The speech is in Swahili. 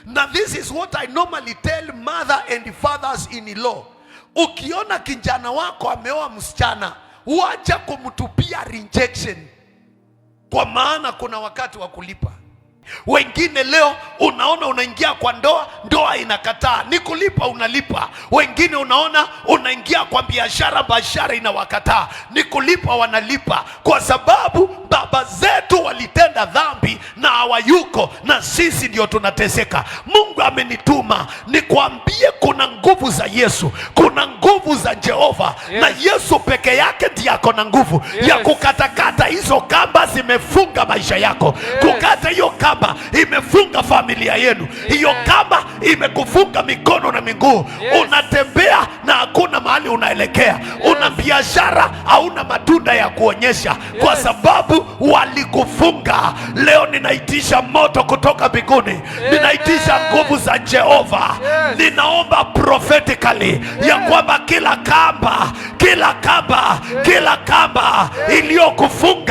Now this is what I normally tell mother and fathers in law. Ukiona kijana wako ameoa msichana, wacha kumtupia rejection, kwa maana kuna wakati wa kulipa. Wengine leo unaona unaingia kwa ndoa, ndoa inakataa, ni kulipa unalipa. Wengine unaona unaingia kwa biashara, biashara inawakataa, ni kulipa wanalipa, kwa sababu baba zetu walitenda dhambi na hawayuko, na sisi ndio tunateseka. Mungu amenituma nikwambie kuna nguvu za Yesu, kuna nguvu za Jehova. Na Yesu peke yake ndiye ako na nguvu ya kukatakata hizo kamba zimefunga maisha yako. Kukata hiyo kamba imefunga familia yenu, hiyo kamba imekufunga mikono na miguu. Unatembea na hakuna mahali unaelekea, una biashara hauna matunda ya kuonyesha, kwa sababu walikufunga. Leo ninaitisha moto kutoka mbinguni, ninaitisha nguvu za Jehova. Ninaomba prophetically ya kwamba kila kamba iliyokufunga